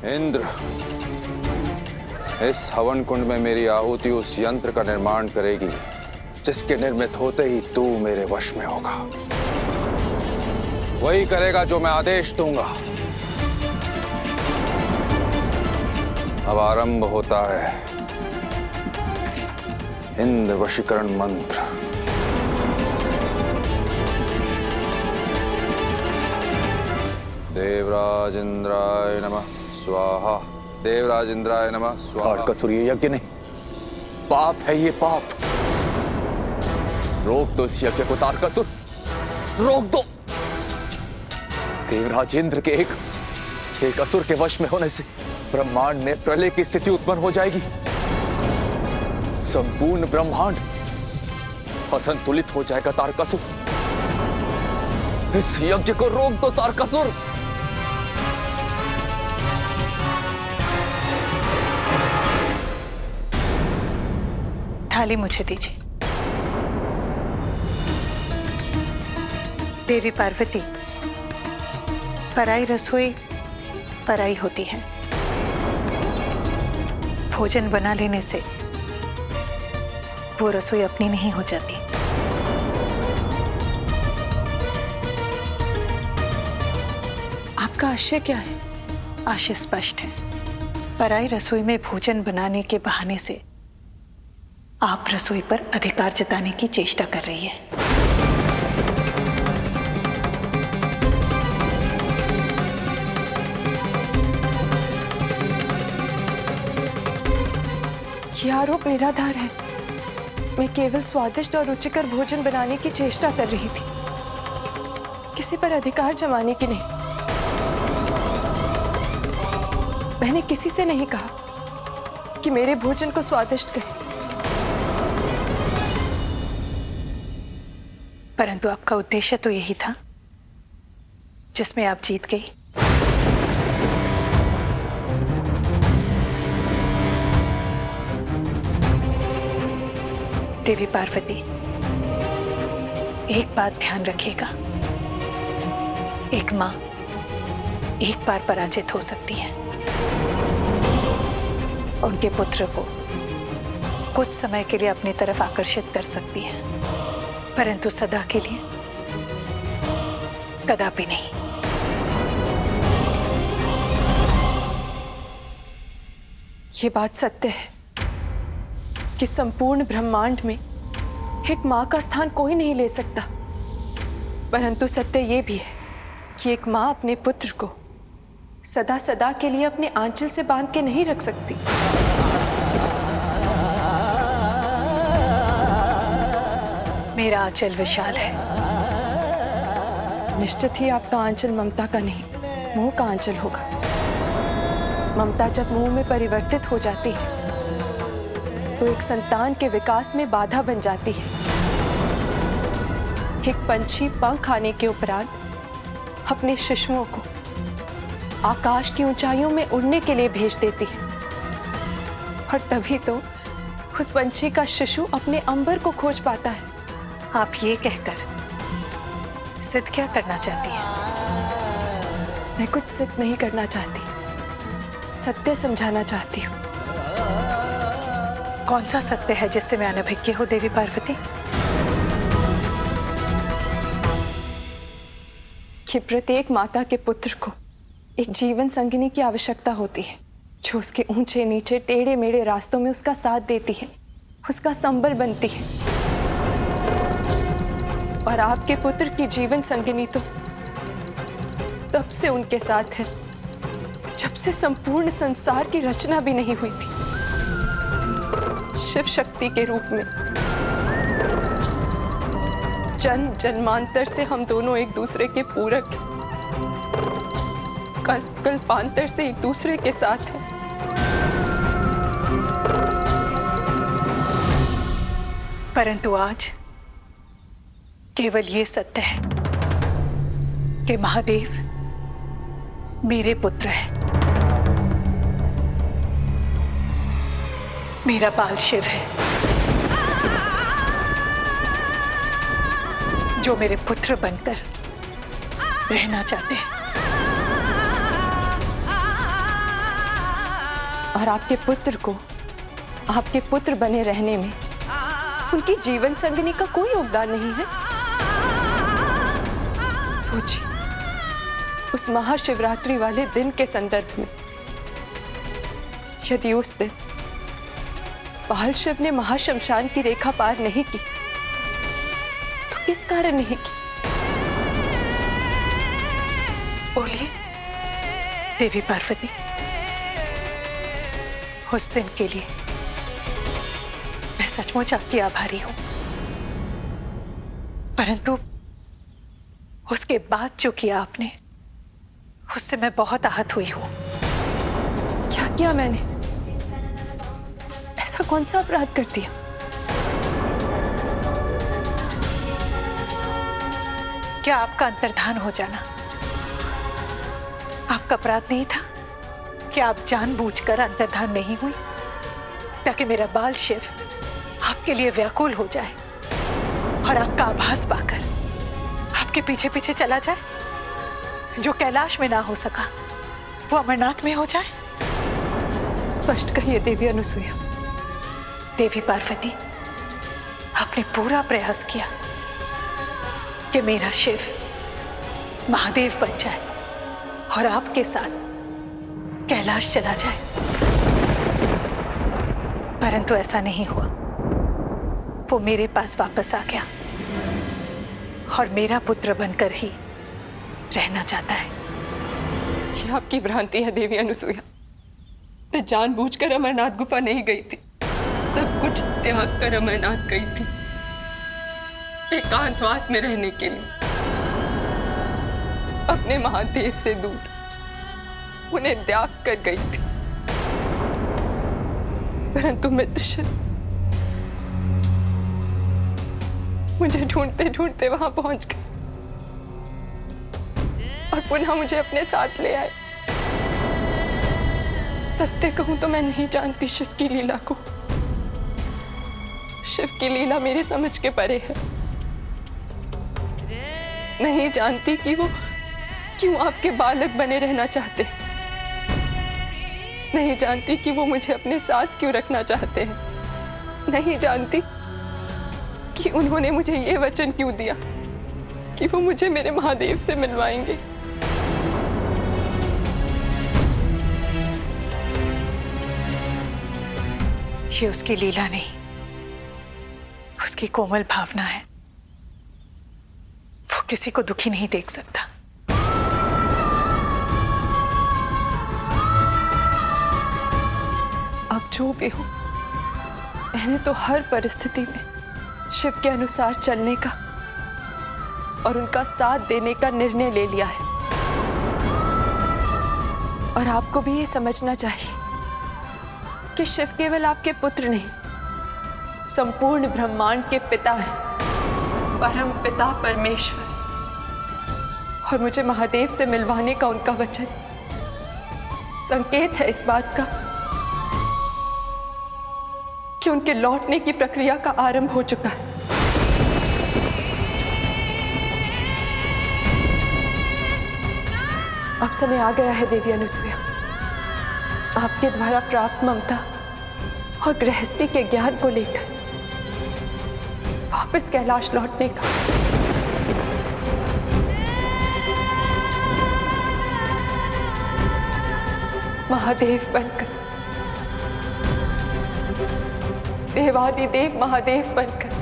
इंद्र, इस हवन कुंड में मेरी आहुति उस यंत्र का निर्माण करेगी जिसके निर्मित होते ही तू मेरे वश में होगा। वही करेगा जो मैं आदेश दूंगा। अब आरंभ होता है इंद्र वशीकरण मंत्र। देवराज इंद्राय नमः स्वाहा। देवराज इंद्राय नमः स्वाहा। तारकासुर ये यज्ञ नहीं, पाप है ये, पाप। रोक दो इस यज्ञ को तारकासुर, रोक दो। देवराज इंद्र के एक असुर के वश में होने से ब्रह्मांड में प्रलय की स्थिति उत्पन्न हो जाएगी। संपूर्ण ब्रह्मांड असंतुलित हो जाएगा तारकासुर। इस यज्ञ को रोक दो तारकासुर। थाली मुझे दीजिए। देवी पार्वती, पराई रसोई पराई होती है। भोजन बना लेने से वो रसोई अपनी नहीं हो जाती। आपका आशय क्या है? आशय स्पष्ट है। पराई रसोई में भोजन बनाने के बहाने से आप रसोई पर अधिकार जताने की चेष्टा कर रही है। यह आरोप निराधार है। मैं केवल स्वादिष्ट और रुचिकर भोजन बनाने की चेष्टा कर रही थी, किसी पर अधिकार जमाने की नहीं। मैंने किसी से नहीं कहा कि मेरे भोजन को स्वादिष्ट करें। परंतु आपका उद्देश्य तो यही था जिसमें आप जीत गई। देवी पार्वती, एक बात ध्यान रखिएगा, एक मां एक बार पराजित हो सकती है। उनके पुत्र को कुछ समय के लिए अपनी तरफ आकर्षित कर सकती है, परंतु सदा के लिए कदापि नहीं। ये बात सत्य है कि संपूर्ण ब्रह्मांड में एक मां का स्थान कोई नहीं ले सकता, परंतु सत्य ये भी है कि एक मां अपने पुत्र को सदा सदा के लिए अपने आंचल से बांध के नहीं रख सकती। मेरा आंचल विशाल है। निश्चित ही आपका आंचल ममता का नहीं, मोह का आंचल होगा। ममता जब मोह में परिवर्तित हो जाती है तो एक संतान के विकास में बाधा बन जाती है। एक पंछी पंख आने के उपरांत अपने शिशुओं को आकाश की ऊंचाइयों में उड़ने के लिए भेज देती है, और तभी तो उस पंछी का शिशु अपने अंबर को खोज पाता है। आप ये कहकर सिद्ध क्या करना चाहती हैं? मैं कुछ सिद्ध नहीं करना चाहती, सत्य समझाना चाहती हूँ। कौन सा सत्य है जिससे मैं अनभिज्ञ हूँ देवी पार्वती? कि प्रत्येक माता के पुत्र को एक जीवन संगिनी की आवश्यकता होती है, जो उसके ऊंचे नीचे टेढ़े मेढ़े रास्तों में उसका साथ देती है, उसका संबल बनती है। और आपके पुत्र की जीवन संगिनी तो तब से उनके साथ है जब से संपूर्ण संसार की रचना भी नहीं हुई थी। शिव शक्ति के रूप में जन्म जन्मांतर से हम दोनों एक दूसरे के पूरक हैं, कल्प कल्पांतर से एक दूसरे के साथ हैं। परंतु आज केवल ये सत्य है कि महादेव मेरे पुत्र है। मेरा बाल शिव है जो मेरे पुत्र बनकर रहना चाहते हैं। और आपके पुत्र को आपके पुत्र बने रहने में उनकी जीवन संगिनी का कोई योगदान नहीं है। सोचिए, उस महाशिवरात्रि वाले दिन के संदर्भ में यदि उस दिन बाल शिव ने महाशमशान की रेखा पार नहीं की तो किस कारण नहीं की? बोलिए देवी पार्वती, उस दिन के लिए मैं सचमुच आपकी आभारी हूं, परंतु उसके बाद जो किया आपने उससे मैं बहुत आहत हुई हूं। क्या किया मैंने? ऐसा कौन सा अपराध कर दिया? क्या आपका अंतर्धान हो जाना आपका अपराध नहीं था? क्या आप जानबूझकर अंतर्धान नहीं हुई ताकि मेरा बाल शिव आपके लिए व्याकुल हो जाए और आपका आभास पाकर आपके पीछे पीछे चला जाए? जो कैलाश में ना हो सका वो अमरनाथ में हो जाए? स्पष्ट कहिए देवी अनुसुईया। देवी पार्वती, आपने पूरा प्रयास किया कि मेरा शिव महादेव बन जाए और आपके साथ कैलाश चला जाए, परंतु ऐसा नहीं हुआ। वो मेरे पास वापस आ गया और मेरा पुत्र बनकर ही रहना चाहता है। ये आपकी भ्रांति है देवी अनुसुईया। मैं जानबूझकर अमरनाथ गुफा नहीं गई थी, सब कुछ त्याग कर अमरनाथ गई थी एकांतवास में रहने के लिए, अपने महादेव से दूर उन्हें त्याग कर गई थी। परंतु मित्र शिव मुझे ढूंढते ढूंढते वहां पहुंच गए और पुनः मुझे अपने साथ ले आए। सत्य कहूं तो मैं नहीं जानती शिव की लीला को। शिव की लीला मेरी समझ के परे है। नहीं जानती कि वो क्यों आपके बालक बने रहना चाहते हैं। नहीं जानती कि वो मुझे अपने साथ क्यों रखना चाहते हैं। नहीं जानती कि उन्होंने मुझे ये वचन क्यों दिया कि वो मुझे मेरे महादेव से मिलवाएंगे। ये उसकी लीला नहीं, उसकी कोमल भावना है। वो किसी को दुखी नहीं देख सकता। अब जो भी हो, मैंने तो हर परिस्थिति में शिव के अनुसार चलने का और उनका साथ देने का निर्णय ले लिया है। और आपको भी ये समझना चाहिए कि शिव केवल आपके पुत्र नहीं, संपूर्ण ब्रह्मांड के पिता हैं, परम पिता परमेश्वर। और मुझे महादेव से मिलवाने का उनका वचन संकेत है इस बात का कि उनके लौटने की प्रक्रिया का आरंभ हो चुका है। अब समय आ गया है देवी अनुसुईया, आपके द्वारा प्राप्त ममता और गृहस्थी के ज्ञान को लेकर वापस कैलाश लौटने का। महादेव बनकर, देवादिदेव महादेव बनकर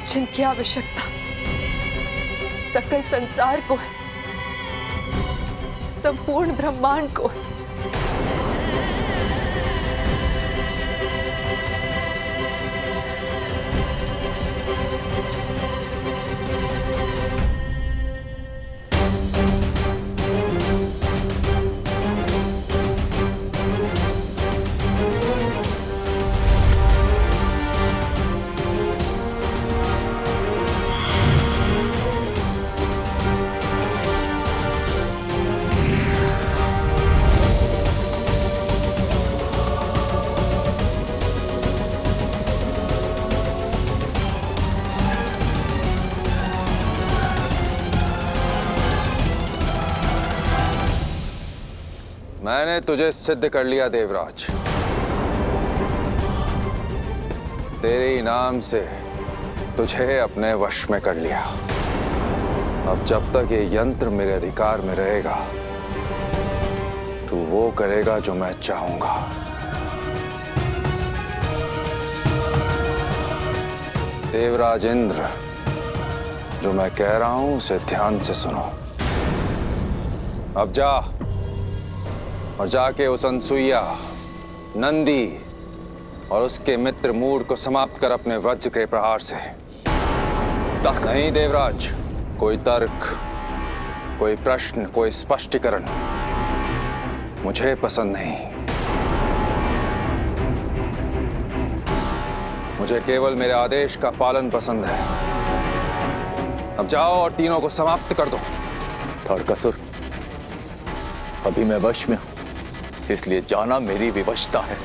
जिनकी आवश्यकता सकल संसार को है, संपूर्ण ब्रह्मांड को है। मैंने तुझे सिद्ध कर लिया देवराज। तेरे इनाम से तुझे अपने वश में कर लिया। अब जब तक ये यंत्र मेरे अधिकार में रहेगा, तू वो करेगा जो मैं चाहूंगा। देवराज इंद्र, जो मैं कह रहा हूं उसे ध्यान से सुनो। अब जा और जाके उस अनसुईया, नंदी और उसके मित्र मूड को समाप्त कर अपने वज्र के प्रहार से। नहीं देवराज, कोई तर्क, कोई प्रश्न, कोई स्पष्टीकरण मुझे पसंद नहीं। मुझे केवल मेरे आदेश का पालन पसंद है। अब जाओ और तीनों को समाप्त कर दो। तारकासुर, अभी मैं वश में हूं, इसलिए जाना मेरी विवशता है।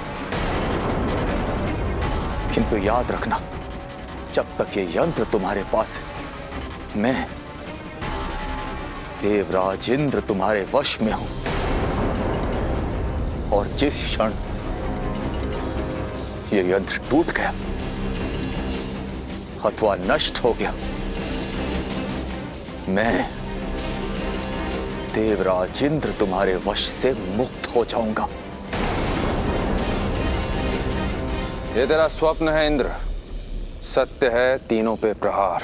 किंतु याद रखना, जब तक ये यंत्र तुम्हारे पास है, मैं देवराज इंद्र तुम्हारे वश में हूं। और जिस क्षण ये यंत्र टूट गया अथवा नष्ट हो गया, मैं देवराज इंद्र तुम्हारे वश से मुक्त हो जाऊंगा। ये तेरा स्वप्न है इंद्र, सत्य है तीनों पे प्रहार।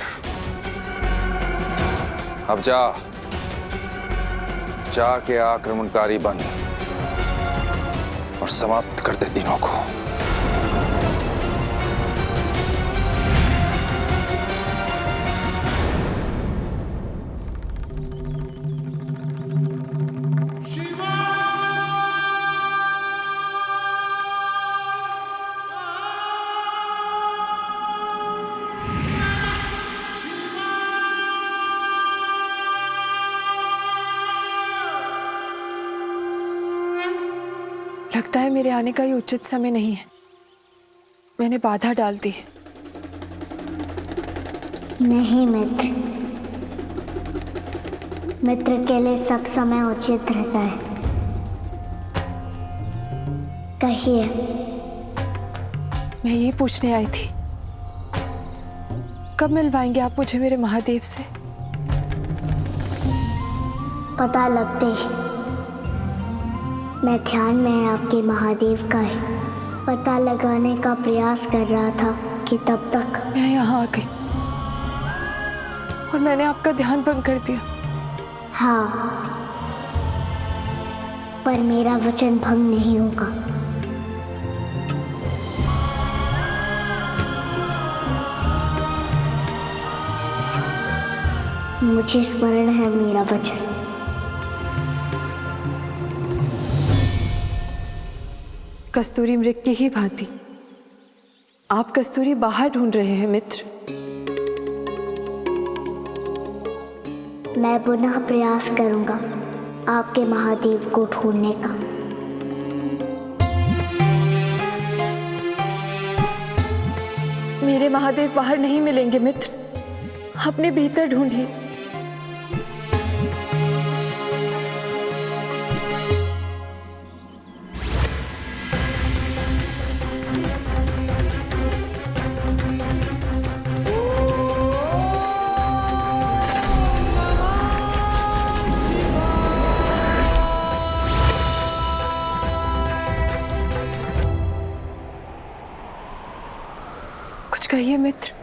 अब जाके आक्रमणकारी बन और समाप्त कर दे तीनों को। लगता है मेरे आने का ये उचित समय नहीं है। मैंने बाधा डाल दी। नहीं मित्र, मित्र के लिए सब समय उचित रहता है। कहिए। मैं ये पूछने आई थी, कब मिलवाएंगे आप मुझे मेरे महादेव से? पता लगते ही मैं ध्यान में आपके महादेव का है पता लगाने का प्रयास कर रहा था कि तब तक मैं यहाँ आ गई और मैंने आपका ध्यान भंग कर दिया। हाँ, पर मेरा वचन भंग नहीं होगा। मुझे स्मरण है मेरा वचन। कस्तूरी मृग की ही भांति आप कस्तूरी बाहर ढूंढ रहे हैं मित्र। मैं पुनः प्रयास करूंगा आपके महादेव को ढूंढने का। मेरे महादेव बाहर नहीं मिलेंगे मित्र, अपने भीतर ढूंढिए। कुछ कहिए मित्र।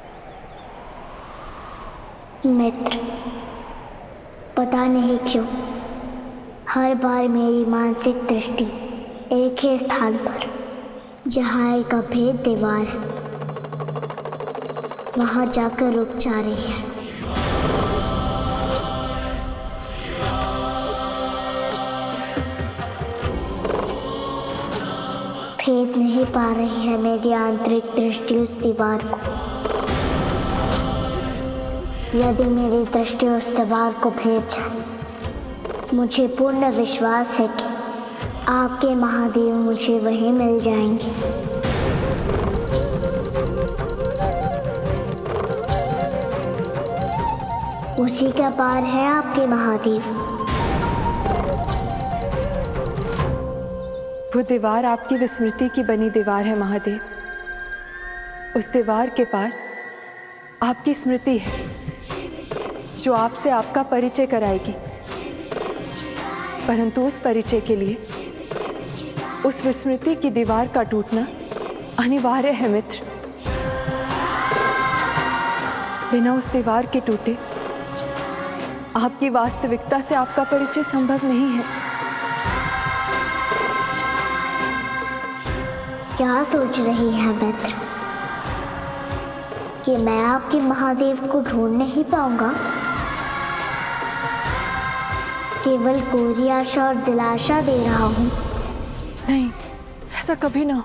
मित्र, पता नहीं क्यों हर बार मेरी मानसिक दृष्टि एक ही स्थान पर, जहाँ एक अभेद दीवार है, वहाँ जाकर रुक जा रही है। भेद नहीं पा रही है मेरी आंतरिक दृष्टि उस दीवार को। यदि मेरी दृष्टि उस दीवार को भेद जाए, मुझे पूर्ण विश्वास है कि आपके महादेव मुझे वहीं मिल जाएंगे। उसी का पार है आपके महादेव। वो दीवार आपकी विस्मृति की बनी दीवार है महादेव। उस दीवार के पार आपकी स्मृति है जो आपसे आपका परिचय कराएगी। परंतु उस परिचय के लिए उस विस्मृति की दीवार का टूटना अनिवार्य है मित्र। बिना उस दीवार के टूटे आपकी वास्तविकता से आपका परिचय संभव नहीं है। क्या सोच रही है मित्र कि मैं आपके महादेव को ढूंढ नहीं पाऊंगा? केवल कोरी आशा और दिलासा दे रहा हूँ। नहीं, ऐसा कभी ना हो।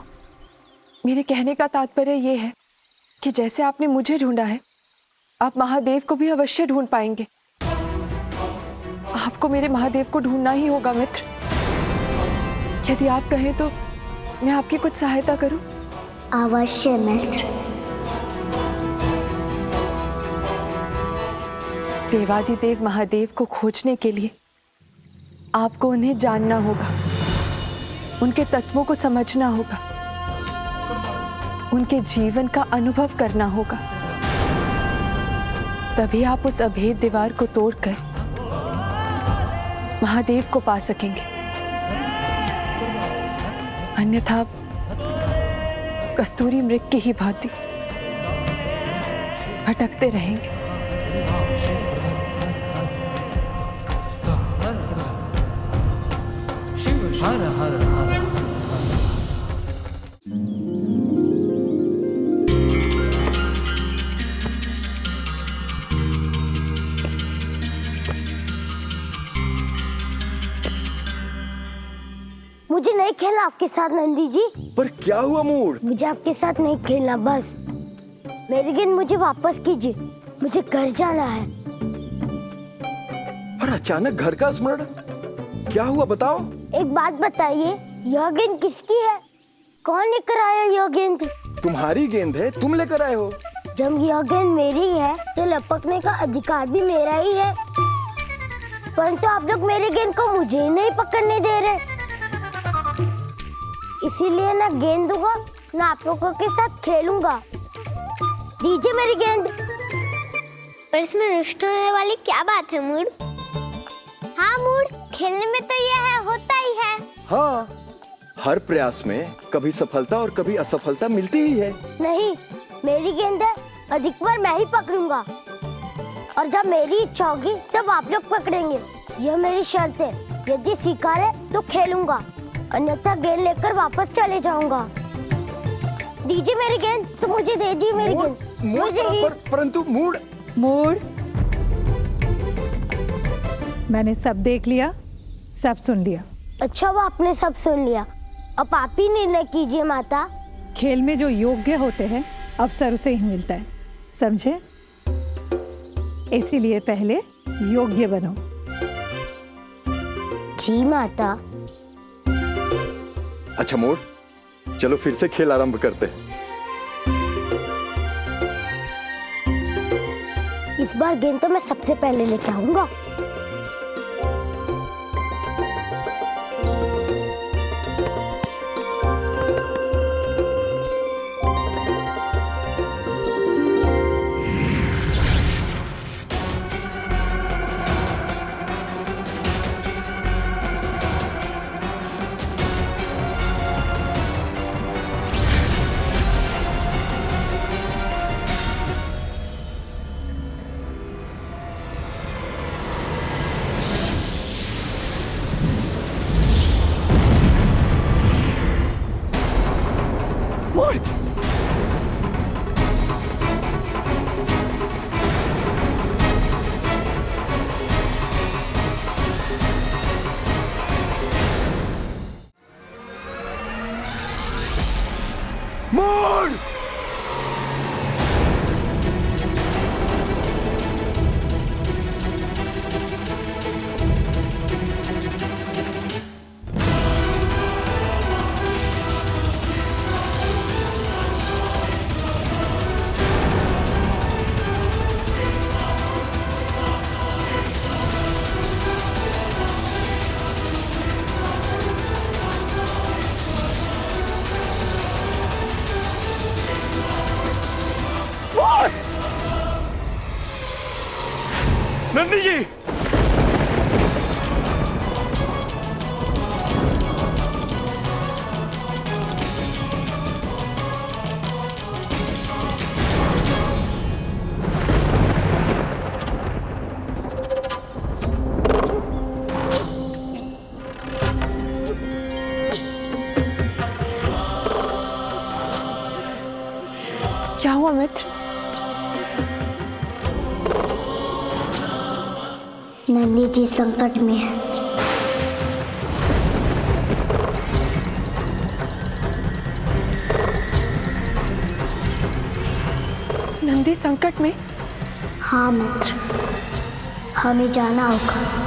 मेरे कहने का तात्पर्य यह है कि जैसे आपने मुझे ढूंढा है, आप महादेव को भी अवश्य ढूंढ पाएंगे। आपको मेरे महादेव को ढूंढना ही होगा मित्र। यदि आप कहें तो मैं आपकी कुछ सहायता करूं? अवश्य मित्र। देवादिदेव महादेव को खोजने के लिए आपको उन्हें जानना होगा, उनके तत्वों को समझना होगा, उनके जीवन का अनुभव करना होगा। तभी आप उस अभेद दीवार को तोड़कर महादेव को पा सकेंगे। अन्यथा कस्तूरी मृग की ही भांति भटकते रहेंगे। शिव हर हर हर। मुझे नहीं खेलना आपके साथ नंदी जी। पर क्या हुआ मूड? मुझे आपके साथ नहीं खेलना, बस मेरी गेंद मुझे वापस कीजिए। मुझे घर जाना है। पर अचानक घर का स्मरण, क्या हुआ बताओ? एक बात बताइए, यह गेंद किसकी है? कौन लेकर आया यह गेंद? तुम्हारी गेंद है, तुम लेकर आए हो। जब यह गेंद मेरी है तो लपकने का अधिकार भी मेरा ही है। परंतु आप लोग मेरी गेंद को मुझे नहीं पकड़ने दे रहे, इसीलिए ना गेंद दूंगा ना आप लोगों के साथ खेलूंगा। दीजिए मेरी गेंद। पर इसमें रुष्ट होने वाली क्या बात है मूड? हाँ मूड, खेलने में तो यह है, होता ही है। हाँ, हर प्रयास में कभी सफलता और कभी असफलता मिलती ही है। नहीं, मेरी गेंद है, अधिक बार मैं ही पकड़ूंगा और जब मेरी इच्छा होगी तब आप लोग पकड़ेंगे। यह मेरी शर्त है। यदि स्वीकार है तो खेलूंगा, अन्यथा गेंद लेकर वापस चले जाऊंगा। दीजिए मेरी गेंद। तो मुझे दीजिए मेरी गेंद। मुझे ही। परंतु मूड मैंने सब देख लिया, सब सुन लिया। अच्छा, वो आपने सब सुन लिया। अब आप ही निर्णय कीजिए माता। खेल में जो योग्य होते हैं अवसर उसे ही मिलता है, समझे? इसीलिए पहले योग्य बनो। जी माता। अच्छा मूड, चलो फिर से खेल आरंभ करते हैं। इस बार गेंद तो मैं सबसे पहले लेके आऊंगा। नंदी जी, क्या हुआ मित्र? नंदी जी संकट में है। नंदी संकट में? हाँ मित्र, हमें जाना होगा।